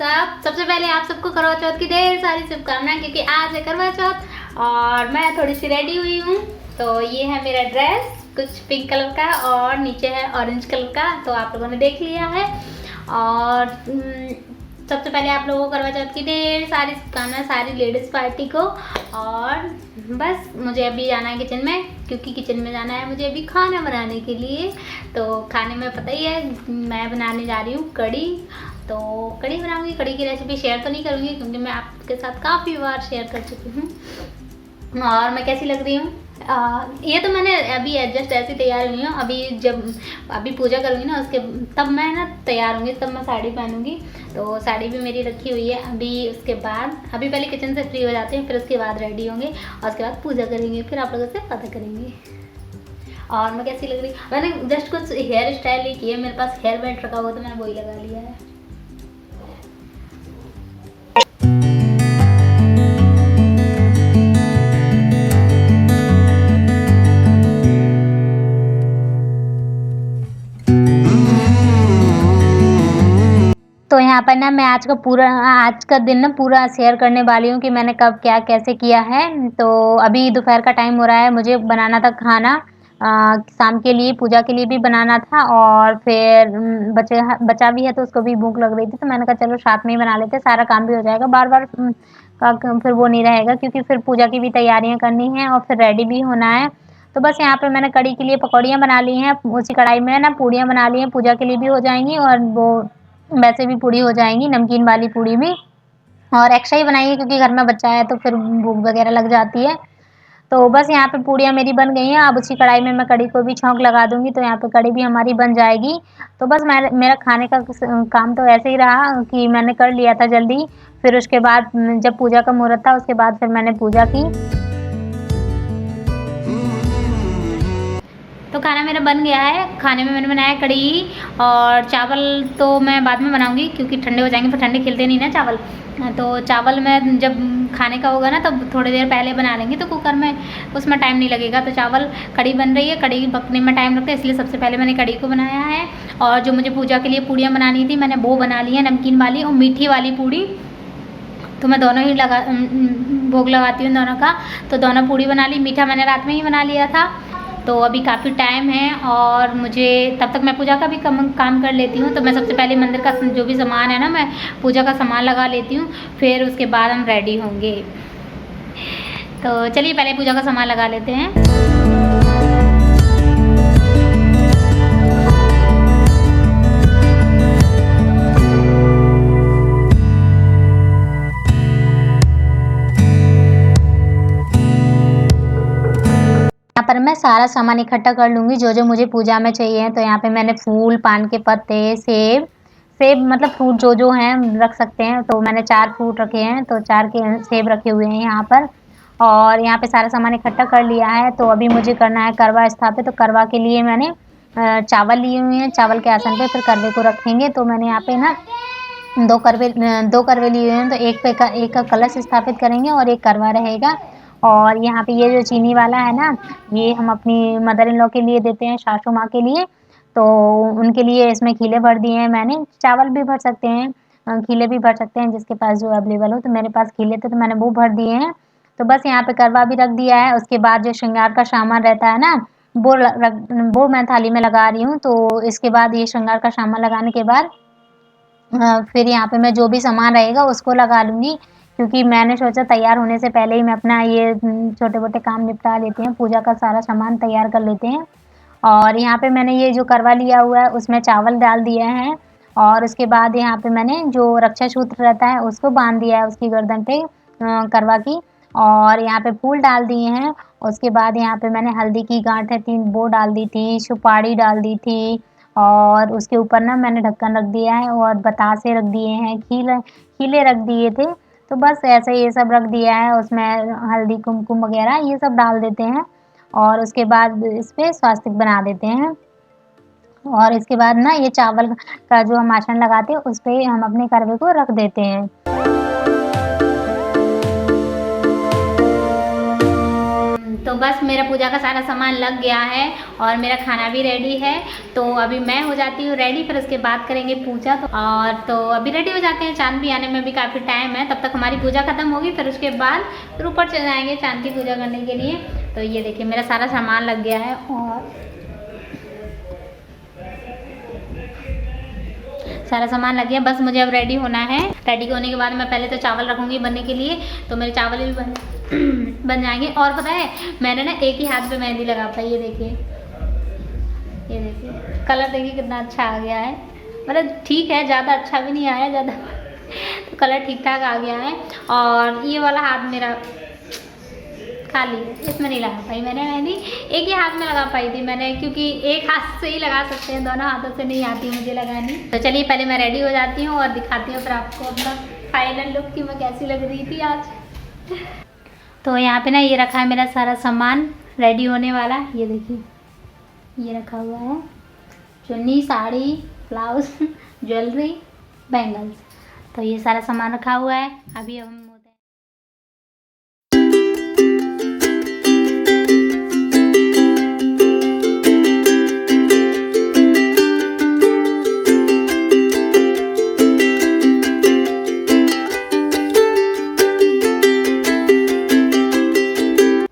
सब। सबसे पहले आप सबको करवा चौथ की ढेर सारी शुभकामनाएं, क्योंकि आज है करवा चौथ और मैं थोड़ी सी रेडी हुई हूँ। तो ये है मेरा ड्रेस, कुछ पिंक कलर का और नीचे है ऑरेंज कलर का, तो आप लोगों ने देख लिया है। और सबसे पहले आप लोगों को करवा चौथ की ढेर सारी शुभकामनाएं, सारी लेडीज़ पार्टी को। और बस मुझे अभी जाना है किचन में, क्योंकि किचन में जाना है मुझे अभी खाना बनाने के लिए। तो खाने में पता ही है मैं बनाने जा रही हूँ कढ़ी। तो कढ़ी बनाऊंगी, कढ़ी की रेसिपी शेयर तो नहीं करूँगी क्योंकि मैं आपके साथ काफ़ी बार शेयर कर चुकी हूँ। और मैं कैसी लग रही हूँ, ये तो मैंने अभी जस्ट ऐसी तैयार हुई हूँ। अभी पूजा करूँगी ना, उसके तब मैं ना तैयार होंगी, तब मैं साड़ी पहनूंगी। तो साड़ी भी मेरी रखी हुई है। अभी पहले किचन से फ्री हो जाते हैं, फिर उसके बाद रेडी होंगे और उसके बाद पूजा करेंगे, फिर आप लोगों से पता करेंगे। और मैं कैसी लग रही, मैंने जस्ट कुछ हेयर स्टाइल ही किया, मेरे पास हेयर बैंड रखा हुआ तो मैंने वही लगा लिया है। तो यहाँ पर ना मैं आज का दिन ना पूरा शेयर करने वाली हूँ कि मैंने कब क्या कैसे किया है। तो अभी दोपहर का टाइम हो रहा है, मुझे बनाना था खाना शाम के लिए, पूजा के लिए भी बनाना था। और फिर बचा भी है तो उसको भी भूख लग रही थी, तो मैंने कहा चलो साथ में ही बना लेते, सारा काम भी हो जाएगा, बार बार का फिर वो नहीं रहेगा, क्योंकि फिर पूजा की भी तैयारियाँ करनी है और फिर रेडी भी होना है। तो बस यहाँ पे मैंने कढ़ी के लिए पकौड़ियाँ बना ली हैं, उसी कढ़ाई में ना पूड़ियाँ बना ली हैं, पूजा के लिए भी हो जाएंगी और वो वैसे भी पूड़ी हो जाएंगी, नमकीन वाली पूड़ी भी। और एक्स्ट्रा ही बनाई है क्योंकि घर में बच्चा है तो फिर भूख वगैरह लग जाती है। तो बस यहाँ पे पूड़ियाँ मेरी बन गई हैं, अब उसी कढ़ाई में मैं कढ़ी को भी छौंक लगा दूंगी, तो यहाँ पे कढ़ी भी हमारी बन जाएगी। तो बस मेरा खाने का काम तो ऐसे ही रहा कि मैंने कर लिया था जल्दी। फिर उसके बाद जब पूजा का मुहूर्त था उसके बाद फिर मैंने पूजा की। तो खाना मेरा बन गया है। खाने में मैंने बनाया कढ़ी और चावल तो मैं बाद में बनाऊंगी क्योंकि ठंडे हो जाएंगे, फिर ठंडे खिलते नहीं ना चावल। तो चावल में जब खाने का होगा ना तब थोड़ी देर पहले बना लेंगे तो कुकर में, उसमें टाइम नहीं लगेगा। तो कढ़ी बन रही है, कढ़ी पकने में टाइम लगता है, इसलिए सबसे पहले मैंने कढ़ी को बनाया है। और जो मुझे पूजा के लिए पूड़ियाँ बनानी थी मैंने वो बना ली है, नमकीन वाली और मीठी वाली पूड़ी। तो मैं दोनों ही भोग लगाती हूँ दोनों का। तो दोनों पूड़ी बना ली, मीठा मैंने रात में ही बना लिया था। तो अभी काफ़ी टाइम है और मुझे तब तक मैं पूजा का भी काम कर लेती हूँ। तो मैं सबसे पहले मंदिर का जो भी सामान है ना, मैं पूजा का सामान लगा लेती हूँ, फिर उसके बाद हम रेडी होंगे। तो चलिए पहले पूजा का सामान लगा लेते हैं। यहाँ पर मैं सारा सामान इकट्ठा कर लूँगी जो जो मुझे पूजा में चाहिए। तो यहाँ पे मैंने फूल, पान के पत्ते, सेब मतलब फ्रूट जो जो हैं रख सकते हैं। तो मैंने 4 फ्रूट रखे हैं, तो 4 के सेब रखे हुए हैं यहाँ पर। और यहाँ पे सारा सामान इकट्ठा कर लिया है। तो अभी मुझे करना है करवा स्थापित। तो करवा के लिए मैंने चावल लिए हुए हैं, चावल के आसन पे फिर करवे को रखेंगे। तो मैंने यहाँ पे ना 2 करवे लिए हुए हैं, तो एक का कलश स्थापित करेंगे और एक करवा रहेगा। और यहाँ पे ये जो चीनी वाला है ना, ये हम अपनी मदर इन लॉ के लिए देते हैं, सासू माँ के लिए। तो उनके लिए इसमें खीले भर दिए हैं मैंने, चावल भी भर सकते हैं, खीले भी भर सकते हैं, जिसके पास जो अवेलेबल हो। तो मेरे पास खीले थे तो मैंने वो भर दिए हैं। तो बस यहाँ पे करवा भी रख दिया है। उसके बाद जो श्रृंगार का सामान रहता है ना, वो मैं थाली में लगा रही हूँ। तो इसके बाद ये श्रृंगार का सामान लगाने के बाद फिर यहाँ पे मैं जो भी सामान रहेगा उसको लगा लूँगी, क्योंकि मैंने सोचा तैयार होने से पहले ही मैं अपना ये छोटे-मोटे काम निपटा लेते हैं, पूजा का सारा सामान तैयार कर लेते हैं। और यहाँ पे मैंने ये जो करवा लिया हुआ है उसमें चावल डाल दिए हैं। और उसके बाद यहाँ पे मैंने जो रक्षा सूत्र रहता है उसको बांध दिया है उसकी गर्दन पे, करवा की। और यहाँ पे फूल डाल दिए हैं। उसके बाद यहाँ पे मैंने हल्दी की गांठें 3 वो डाल दी थी, सुपारी डाल दी थी। और उसके ऊपर ना मैंने ढक्कन रख दिया है और बतासे रख दिए हैं, खीले रख दिए थे। तो बस ऐसे ये सब रख दिया है, उसमें हल्दी कुमकुम वगैरह ये सब डाल देते हैं। और उसके बाद इस पे स्वास्तिक बना देते हैं। और इसके बाद ना ये चावल का जो हम आसन लगाते हैं उस पे हम अपने करवे को रख देते हैं। तो बस मेरा पूजा का सारा सामान लग गया है और मेरा खाना भी रेडी है। तो अभी मैं हो जाती हूँ रेडी, फिर उसके बाद करेंगे पूजा। तो अभी रेडी हो जाते हैं, चांद भी आने में भी काफ़ी टाइम है, तब तक हमारी पूजा खत्म होगी, फिर उसके बाद फिर ऊपर चले जाएंगे चांद की पूजा करने के लिए। तो ये देखिए मेरा सारा सामान लग गया है और सारा सामान लग गया, बस मुझे अब रेडी होना है। रेडी होने के बाद मैं पहले तो चावल रखूँगी बनने के लिए, तो मेरे चावल भी बन जाएंगे। और पता है मैंने ना एक ही हाथ पे मेहंदी लगा पाई, ये देखिए कलर देखिए कितना अच्छा आ गया है। मतलब ठीक है, ज़्यादा अच्छा भी नहीं आया, ज़्यादा तो कलर ठीक ठाक आ गया है। और ये वाला हाथ मेरा खाली है, इसमें नहीं लगा पाई मैंने मेहंदी, एक ही हाथ में लगा पाई थी मैंने, क्योंकि एक हाथ से ही लगा सकते हैं, दोनों हाथों से नहीं आती मुझे लगानी। तो चलिए पहले मैं रेडी हो जाती हूँ और दिखाती हूँ फिर आपको अपना फाइनल लुक कि मैं कैसी लग रही थी आज। तो यहाँ पे ना ये रखा है मेरा सारा सामान रेडी होने वाला, ये देखिए ये रखा हुआ है, चुन्नी, साड़ी, ब्लाउज, ज्वेलरी, बैंगल्स, तो ये सारा सामान रखा हुआ है। अभी हम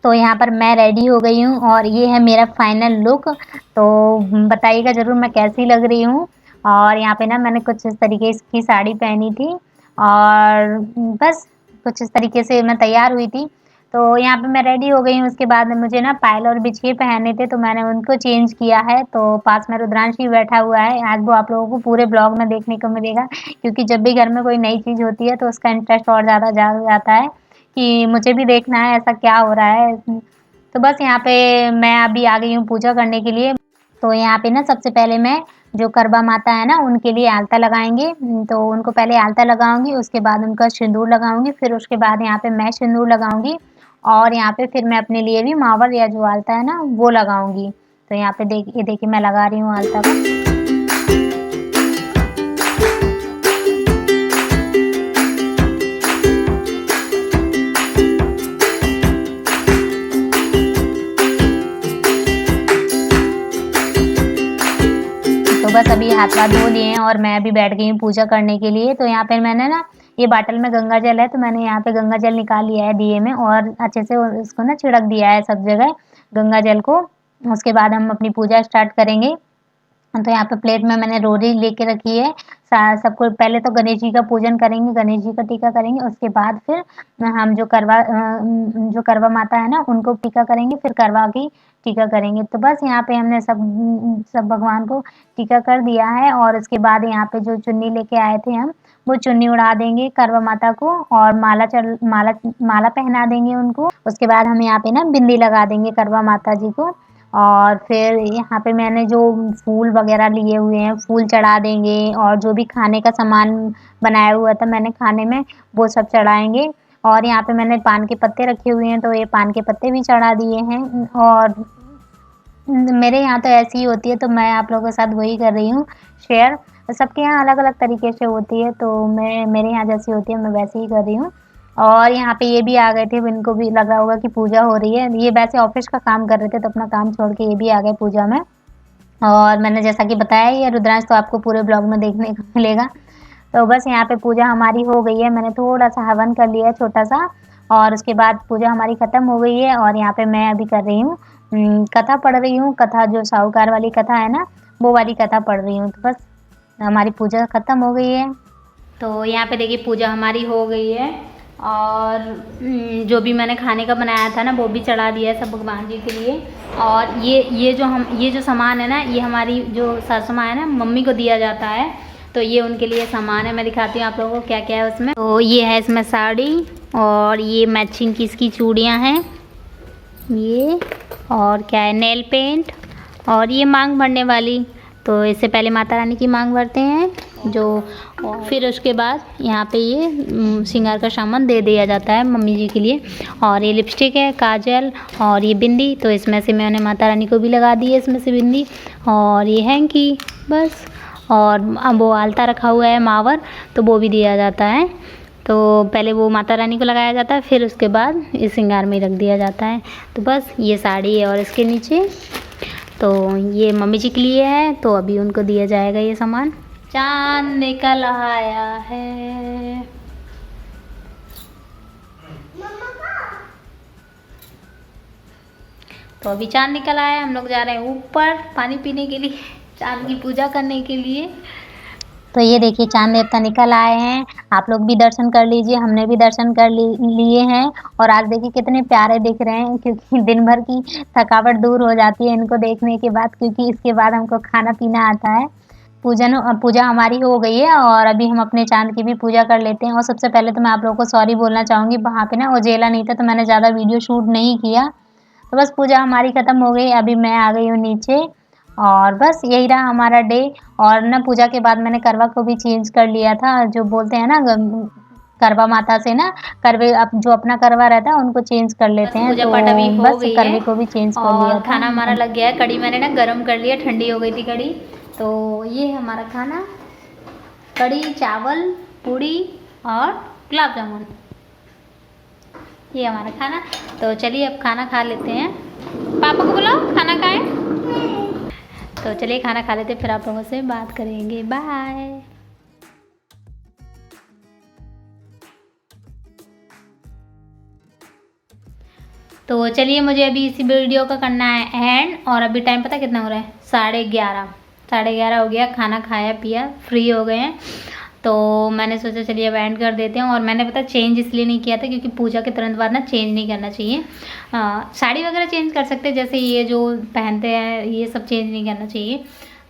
तो यहाँ पर मैं रेडी हो गई हूँ और ये है मेरा फाइनल लुक। तो बताइएगा ज़रूर मैं कैसी लग रही हूँ। और यहाँ पे ना मैंने कुछ इस तरीके की साड़ी पहनी थी और बस कुछ इस तरीके से मैं तैयार हुई थी। तो यहाँ पे मैं रेडी हो गई हूँ, उसके बाद मुझे ना पायल और बिछिए पहनने थे, तो मैंने उनको चेंज किया है। तो पास में रुद्रांश भी बैठा हुआ है, आज वो आप लोगों को पूरे ब्लॉग में देखने को मिलेगा, क्योंकि जब भी घर में कोई नई चीज़ होती है तो उसका इंटरेस्ट और ज़्यादा जाग जाता है कि मुझे भी देखना है ऐसा क्या हो रहा है। तो बस यहाँ पे मैं अभी आ गई हूँ पूजा करने के लिए। तो यहाँ पे ना सबसे पहले मैं जो करवा माता है ना उनके लिए आलता लगाएंगे, तो उनको पहले आलता लगाऊंगी, उसके बाद उनका सिंदूर लगाऊंगी, फिर उसके बाद यहाँ पे मैं सिंदूर लगाऊंगी और यहाँ पे फिर मैं अपने लिए भी मावर या जो आलता है ना वो लगाऊंगी। तो यहाँ पे देखिए मैं लगा रही हूँ आलता का। तो बस अभी हाथ वाथ धो लिए हैं और मैं अभी बैठ गई हूँ पूजा करने के लिए। तो यहाँ पे मैंने ना ये बाटल में गंगा जल है, तो मैंने यहाँ पे गंगा जल निकाल लिया है दिए में और अच्छे से इसको ना छिड़क दिया है सब जगह गंगा जल को। उसके बाद हम अपनी पूजा स्टार्ट करेंगे। तो यहाँ पे प्लेट में मैंने रोटी लेके रखी है। सबको पहले तो गणेश जी का पूजन करेंगे, गणेश जी का टीका करेंगे, उसके बाद फिर हम जो करवा माता है ना उनको टीका करेंगे, फिर करवा की टीका करेंगे। तो बस यहाँ पे हमने सब भगवान को टीका कर दिया है और उसके बाद यहाँ पे जो चुन्नी लेके आए थे हम वो चुन्नी उड़ा देंगे करवा माता को और माला पहना देंगे उनको। उसके बाद हम यहाँ पे ना बिंदी लगा देंगे करवा माता जी को और फिर यहाँ पे मैंने जो फूल वगैरह लिए हुए हैं फूल चढ़ा देंगे और जो भी खाने का सामान बनाया हुआ था मैंने खाने में वो सब चढ़ाएंगे। और यहाँ पे मैंने पान के पत्ते रखे हुए हैं, तो ये पान के पत्ते भी चढ़ा दिए हैं। और मेरे यहाँ तो ऐसी ही होती है, तो मैं आप लोगों के साथ वही कर रही हूँ शेयर। सबके यहाँ अलग अलग तरीके से होती है, तो मेरे यहाँ जैसी होती है मैं वैसे ही कर रही हूँ। और यहाँ पे ये भी आ गए थे, इनको भी लगा होगा कि पूजा हो रही है। ये वैसे ऑफिस का काम कर रहे थे, तो अपना काम छोड़ के ये भी आ गए पूजा में। और मैंने जैसा कि बताया ये रुद्रांश तो आपको पूरे ब्लॉग में देखने को मिलेगा। तो बस यहाँ पे पूजा हमारी हो गई है, मैंने थोड़ा सा हवन कर लिया है छोटा सा और उसके बाद पूजा हमारी ख़त्म हो गई है। और यहाँ पे मैं अभी कर रही हूँ कथा पढ़ रही हूँ, कथा जो साहूकार वाली कथा है ना वो वाली कथा पढ़ रही हूँ। तो बस हमारी पूजा ख़त्म हो गई है। तो यहाँ पे देखिए पूजा हमारी हो गई है और जो भी मैंने खाने का बनाया था ना वो भी चढ़ा दिया है सब भगवान जी के लिए। और ये जो सामान है ना ये हमारी जो सासू माँ है ना मम्मी को दिया जाता है, तो ये उनके लिए सामान है। मैं दिखाती हूँ आप लोगों को क्या क्या है उसमें। तो ये है इसमें साड़ी और ये मैचिंग की इसकी चूड़ियाँ हैं ये, और क्या है नेल पेंट और ये मांग भरने वाली। तो इससे पहले माता रानी की मांग भरते हैं जो, फिर उसके बाद यहाँ पे ये श्रृंगार का सामान दे दिया जाता है मम्मी जी के लिए। और ये लिपस्टिक है, काजल और ये बिंदी, तो इसमें से मैंने माता रानी को भी लगा दी है इसमें से बिंदी। और ये हैंकी बस, और वो आलता रखा हुआ है मावर, तो वो भी दिया जाता है। तो पहले वो माता रानी को लगाया जाता है, फिर उसके बाद इस श्रृंगार में रख दिया जाता है। तो बस ये साड़ी है और इसके नीचे तो ये मम्मी जी के लिए है, तो अभी उनको दिया जाएगा ये सामान। चाँद निकल आया है। तो अभी चाँद निकल आया है, हम लोग जा रहे हैं ऊपर पानी पीने के लिए, चाँद की पूजा करने के लिए। तो ये देखिए चाँद देवता निकल आए हैं, आप लोग भी दर्शन कर लीजिए, हमने भी दर्शन कर लिए हैं। और आज देखिए कितने प्यारे दिख रहे हैं, क्योंकि दिन भर की थकावट दूर हो जाती है इनको देखने के बाद, क्योंकि इसके बाद हमको खाना पीना आता है। पूजा हमारी हो गई है और अभी हम अपने चाँद की भी पूजा कर लेते हैं। और सबसे पहले तो मैं आप लोगों को सॉरी बोलना चाहूँगी, वहाँ पे ना उजेला नहीं था तो मैंने ज़्यादा वीडियो शूट नहीं किया। तो बस पूजा हमारी ख़त्म हो गई, अभी मैं आ गई हूँ नीचे और बस यही रहा हमारा डे। और ना पूजा के बाद मैंने करवा को भी चेंज कर लिया था, जो बोलते हैं ना करवा माता से ना करवे जो अपना करवा रहता है उनको चेंज कर लेते हैं। पूजा तो पाठ अभी हो बस गई करवे है को भी चेंज कर लिया और था। खाना हमारा लग गया है। कड़ी मैंने ना गरम कर लिया, ठंडी हो गई थी कड़ी। तो ये है हमारा खाना, कड़ी चावल पूड़ी और गुलाब जामुन, ये हमारा खाना। तो चलिए अब खाना खा लेते हैं। पापा को बुलाओ खाना खाएं। तो चलिए खाना खा लेते, फिर आप लोगों से बात करेंगे। बाय। तो चलिए मुझे अभी इसी वीडियो का करना है एंड। और अभी टाइम पता कितना हो रहा है? 11:30 हो गया। खाना खाया पिया फ्री हो गए हैं, तो मैंने सोचा चलिए अब एंड कर देते हैं। और मैंने पता चेंज इसलिए नहीं किया था क्योंकि पूजा के तुरंत बाद ना चेंज नहीं करना चाहिए। साड़ी वगैरह चेंज कर सकते हैं, जैसे ये जो पहनते हैं ये सब चेंज नहीं करना चाहिए,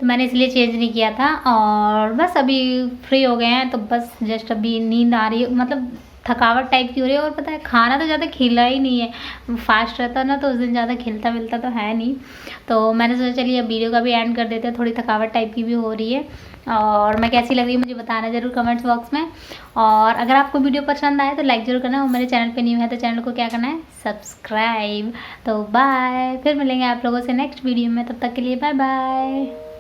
तो मैंने इसलिए चेंज नहीं किया था। और बस अभी फ्री हो गए हैं, तो बस जस्ट अभी नींद आ रही है, मतलब थकावट टाइप की हो रही है। और पता है खाना तो ज़्यादा खिला ही नहीं है, फास्ट रहता ना तो उस दिन ज़्यादा खिलता मिलता तो है नहीं। तो मैंने सोचा चलिए अब वीडियो का भी एंड कर देते हैं, थोड़ी थकावट टाइप की भी हो रही है। और मैं कैसी लग रही है मुझे बताना ज़रूर कमेंट्स बॉक्स में। और अगर आपको वीडियो पसंद आए तो लाइक ज़रूर करना, और मेरे चैनल पे न्यू है तो चैनल को क्या करना है, सब्सक्राइब। तो बाय, फिर मिलेंगे आप लोगों से नेक्स्ट वीडियो में, तब तक के लिए बाय बाय।